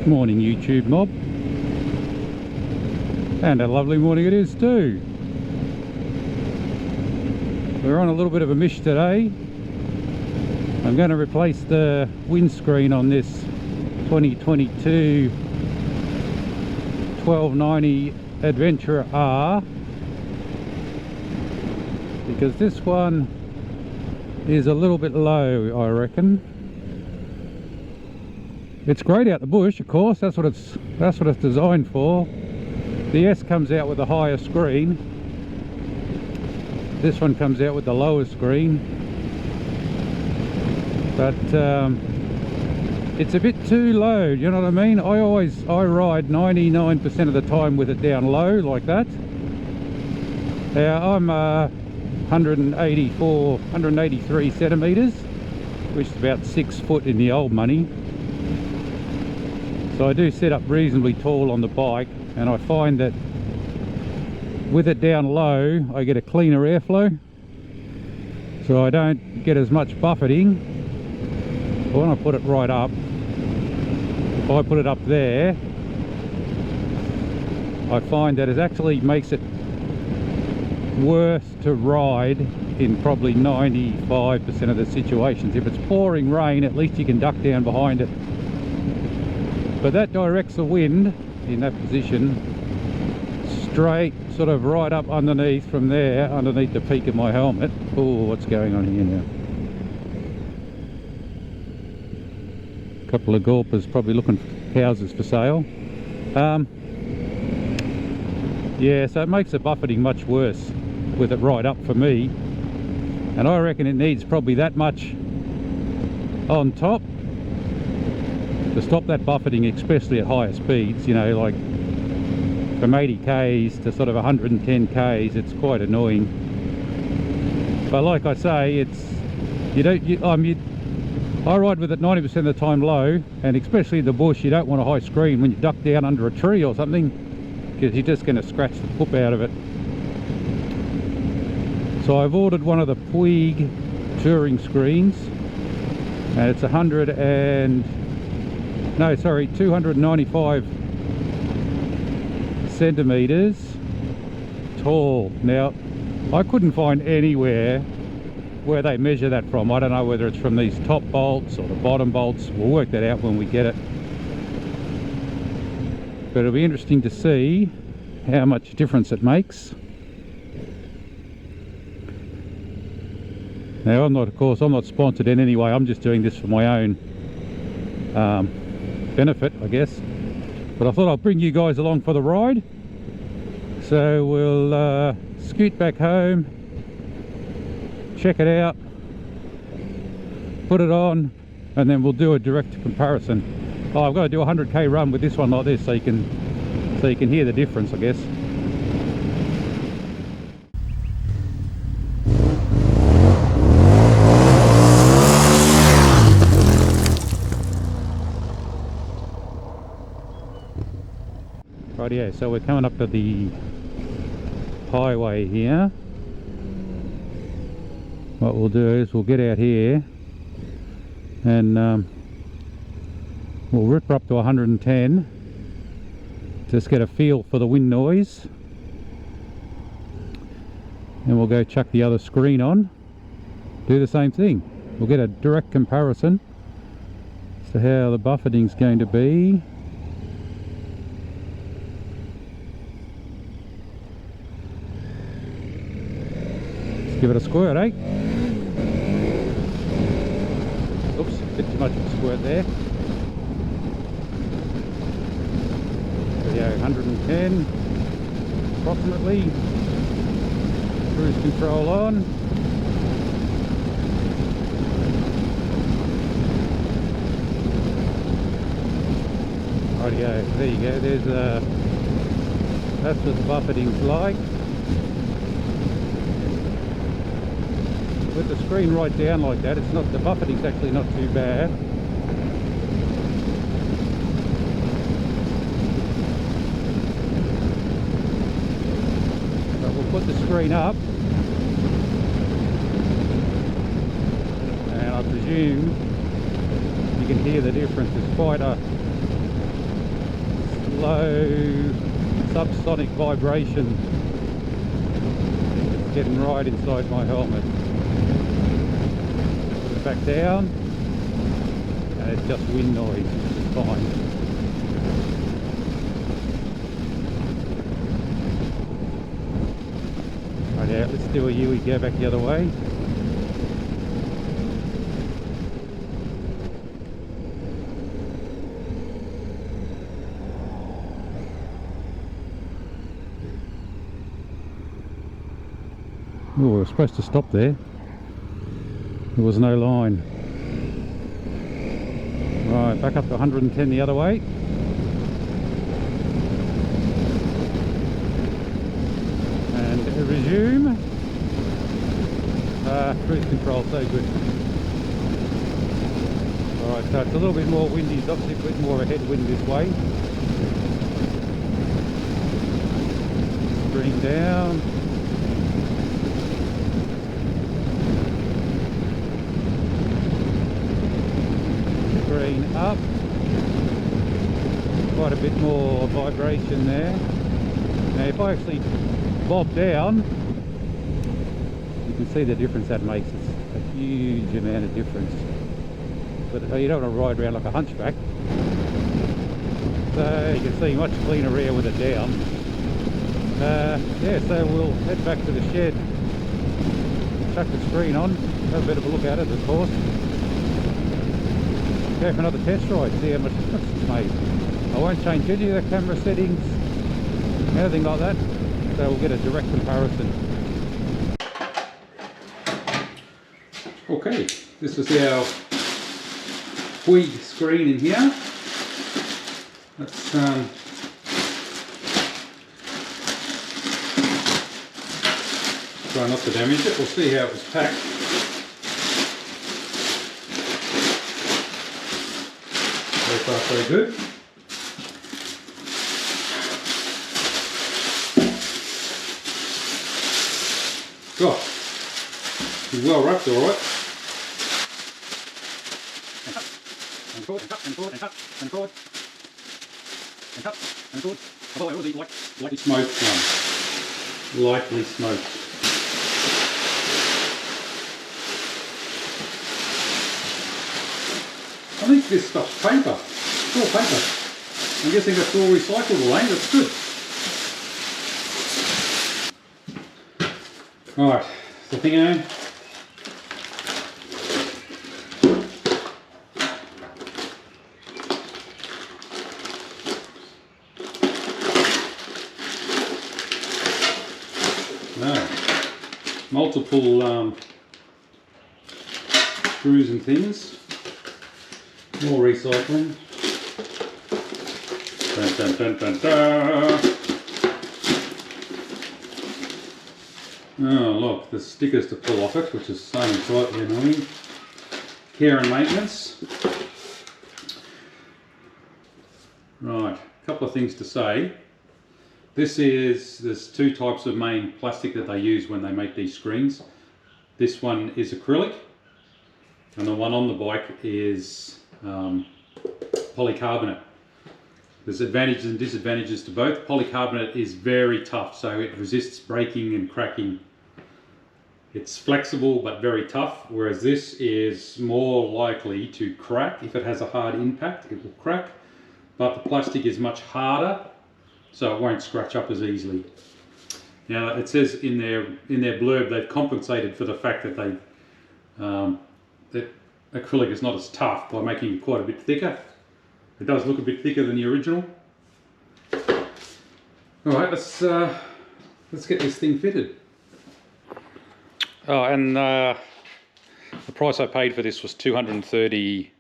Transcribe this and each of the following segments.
Morning YouTube mob, and a lovely morning it is too. We're on a little bit of a mish today. I'm going to replace the windscreen on this 2022 1290 Adventurer R, because this one is a little bit low, I reckon. It's great out the bush, of course. That's what it's designed for. The S comes out with a higher screen. This one comes out with the lower screen. But it's a bit too low, you know what I mean? I ride 99% of the time with it down low like that. Now I'm 183 centimeters, which is about 6 foot in the old money. So I do set up reasonably tall on the bike, and I find that with it down low I get a cleaner airflow, so I don't get as much buffeting. But when I put it right up, if I put it up there, I find that it actually makes it worse to ride in probably 95% of the situations. If it's pouring rain, at least you can duck down behind it. But that directs the wind in that position straight, sort of right up underneath, from there, underneath the peak of my helmet. Oh, what's going on here now? A couple of gawpers probably looking for houses for sale. Yeah, so it makes the buffeting much worse with it right up for me. And I reckon it needs probably that much on top to stop that buffeting, especially at higher speeds, you know, like from 80 k's to sort of 110 k's. It's quite annoying. But like I say, I ride with it 90% of the time low, and especially in the bush you don't want a high screen when you duck down under a tree or something, because you're just going to scratch the poop out of it. So I've ordered one of the Puig touring screens, and it's 295 centimeters tall. Now I couldn't find anywhere where they measure that from. I don't know whether it's from these top bolts or the bottom bolts. We'll work that out when we get it, but it'll be interesting to see how much difference it makes. Now I'm not sponsored in any way. I'm just doing this for my own benefit, I guess. But I thought I'll bring you guys along for the ride. So we'll scoot back home, check it out, put it on, and then we'll do a direct comparison. Oh, I've got to do a 100k run with this one like this, so you can hear the difference, I guess. Yeah, so we're coming up to the highway here. What we'll do is we'll get out here and we'll rip her up to 110, just get a feel for the wind noise, and we'll go chuck the other screen on, do the same thing. We'll get a direct comparison as to how the buffeting's going to be. Give it a squirt, eh? Oops, a bit too much of a squirt there. So yeah, 110 approximately. Cruise control on. Rightio, there you go. There's that's what the buffeting's like. With the screen right down like that, it's not, the buffeting's actually not too bad. But we'll put the screen up, and I presume you can hear the difference. It's low subsonic vibration. It's getting right inside my helmet. Put it back down, and it's just wind noise, which is fine. Right out, let's do a U-E, go back the other way. Oh, we were supposed to stop there. There was no line. Right, back up to 110 the other way. And resume. Cruise control, so good. Alright, so it's a little bit more windy. It's obviously a bit more of a headwind this way. Bring down. Green up. Quite a bit more vibration there. Now if I actually bob down, you can see the difference that makes. It's a huge amount of difference. But you don't want to ride around like a hunchback. So you can see much cleaner rear with it down. Yeah, so we'll head back to the shed, chuck the screen on, have a bit of a look at it of course. Go for another test ride, see how much difference it's made. I won't change any of the camera settings, anything like that, so we'll get a direct comparison. Okay, this is our Puig screen in here. Let's try not to damage it. We'll see how it was packed. So far so good. God, it's well wrapped, alright. And cord, and cut, and cord, and cut, and cord, and cut, and cord. Oh, I already lightly smoked one. Lightly smoked. I think this stuff's paper. It's all paper. I'm guessing that's all recyclable, eh? That's good. Alright, the thing on. Multiple screws and things. More recycling. Dun, dun, dun, dun, dun. Oh look, there's stickers to pull off it, which is something slightly annoying. Care and maintenance. Right, a couple of things to say. There's two types of main plastic that they use when they make these screens. This one is acrylic, and the one on the bike is polycarbonate. There's advantages and disadvantages to both. Polycarbonate is very tough, so it resists breaking and cracking. It's flexible but very tough, whereas this is more likely to crack. If it has a hard impact, it will crack, but the plastic is much harder, so it won't scratch up as easily. Now it says in their blurb they've compensated for the fact that that acrylic is not as tough by making it quite a bit thicker. It does look a bit thicker than the original. All right, let's get this thing fitted. Oh, and the price I paid for this was $230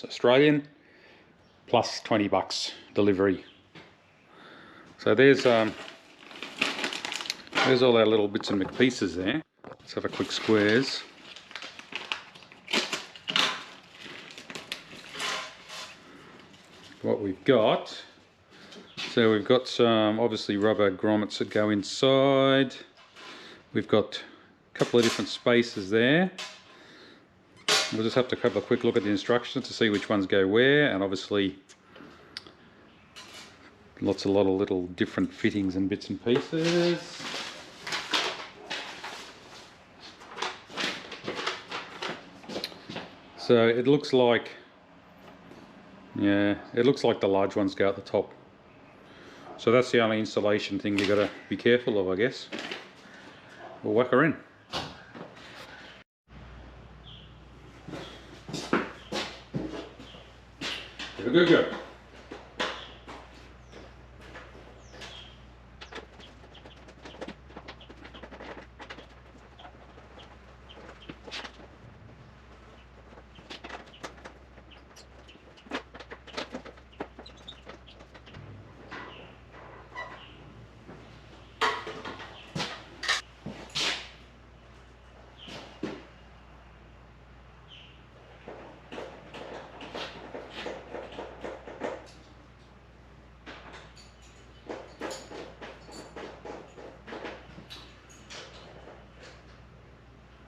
Australian, plus 20 bucks delivery. So there's all our little bits and pieces there. Let's have a quick squares. What we've got, so we've got some obviously rubber grommets that go inside. We've got a couple of different spaces there. We'll just have to have a quick look at the instructions to see which ones go where, and obviously Lots a lot of little different fittings and bits and pieces. So it looks like, yeah, it looks like the large ones go at the top. So that's the only installation thing you got to be careful of, I guess. We'll whack her in. Have a good go.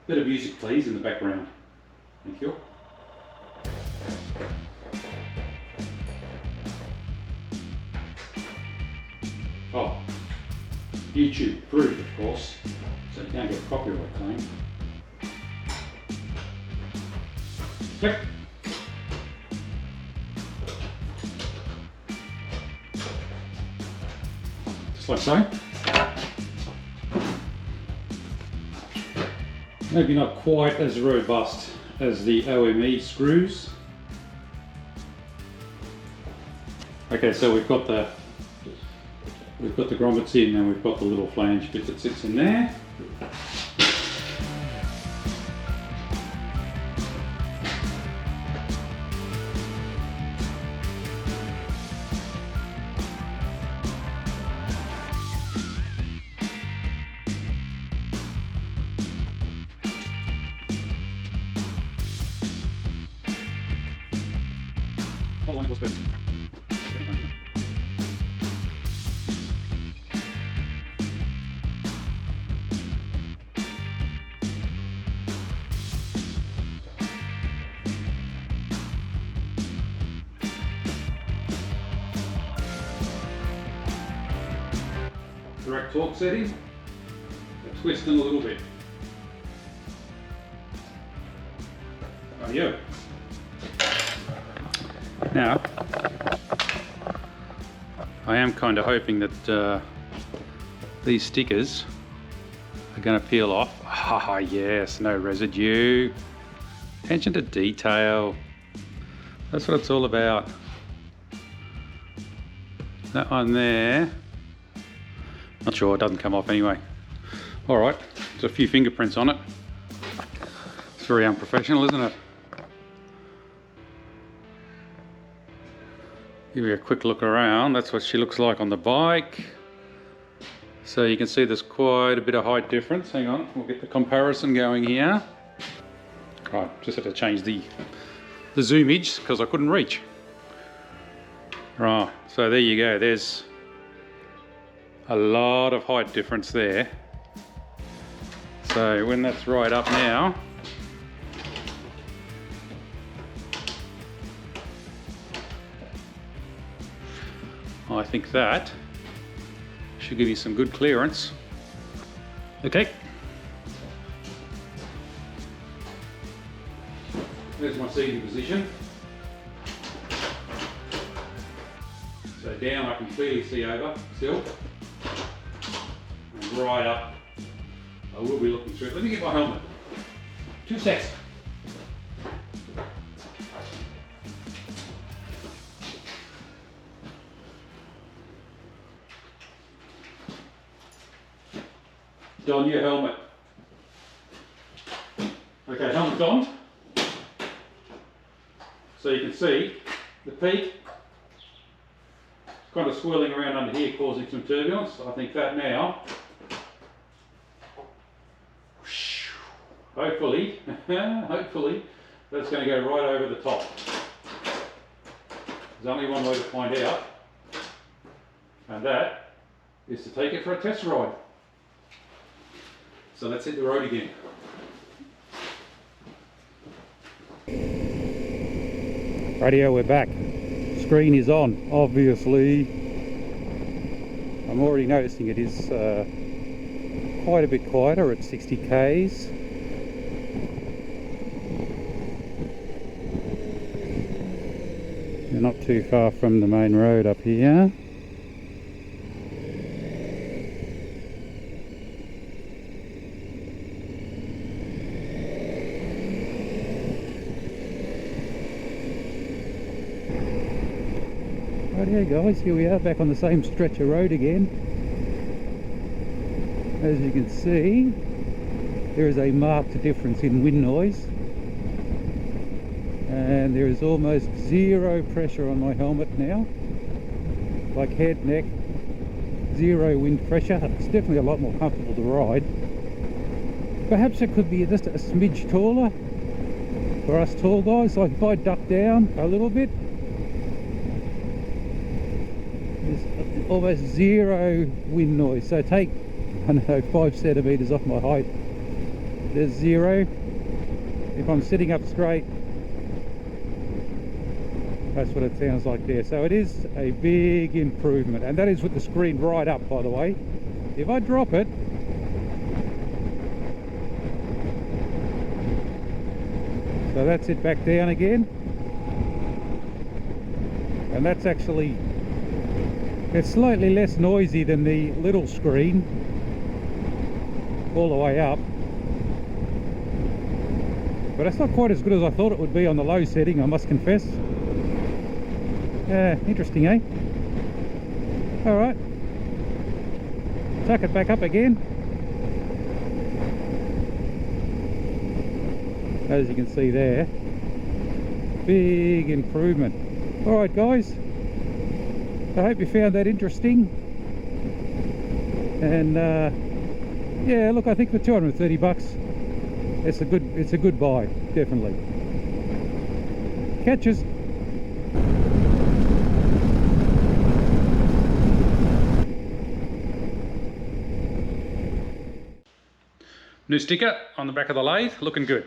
Bit of music please in the background. Thank you. Oh, YouTube approved of course, so you can't get copyright claim. Click. Just like so. Maybe not quite as robust as the OME screws. Okay, so we've got the grommets in and we've got the little flange bit that sits in there. Direct torque setting, twist them a little bit. Rightio. Now, I am kind of hoping that these stickers are going to peel off. Ah, yes, no residue. Attention to detail. That's what it's all about. That one there. Not sure, it doesn't come off anyway. All right, there's a few fingerprints on it. It's very unprofessional, isn't it? Give you a quick look around. That's what she looks like on the bike. So you can see there's quite a bit of height difference. Hang on, we'll get the comparison going here. Right, just had to change the zoomage because I couldn't reach. Right, so there you go. There's a lot of height difference there. So when that's right up now, I think that should give you some good clearance. Okay. There's my seating position. So down I can clearly see over still. And right up I will be looking through it. Let me get my helmet. 2 seconds. Don your helmet. Okay, helmet's on. So you can see the peak kind of swirling around under here, causing some turbulence. I think that now, hopefully, hopefully, that's going to go right over the top. There's only one way to find out, and that is to take it for a test ride. So let's hit the road again. Radio, we're back. Screen is on, obviously. I'm already noticing it is quite a bit quieter at 60 k's. We're not too far from the main road up here. Right here guys, here we are back on the same stretch of road again. As you can see, there is a marked difference in wind noise, and there is almost zero pressure on my helmet now, like head, neck, zero wind pressure. It's definitely a lot more comfortable to ride. Perhaps it could be just a smidge taller for us tall guys. Like if I duck down a little bit, there's almost zero wind noise. So take, I don't know, 5 centimeters off my height, there's zero. If I'm sitting up straight, that's what it sounds like there. So it is a big improvement, and that is with the screen right up, by the way. If I drop it, so that's it back down again, and that's actually, it's slightly less noisy than the little screen all the way up, but it's not quite as good as I thought it would be on the low setting, I must confess. Interesting, eh? Alright, tuck it back up again. As you can see there, big improvement. Alright guys, I hope you found that interesting, and yeah, look, I think for 230 bucks, it's a good buy, definitely. Catches. New sticker on the back of the lathe, looking good.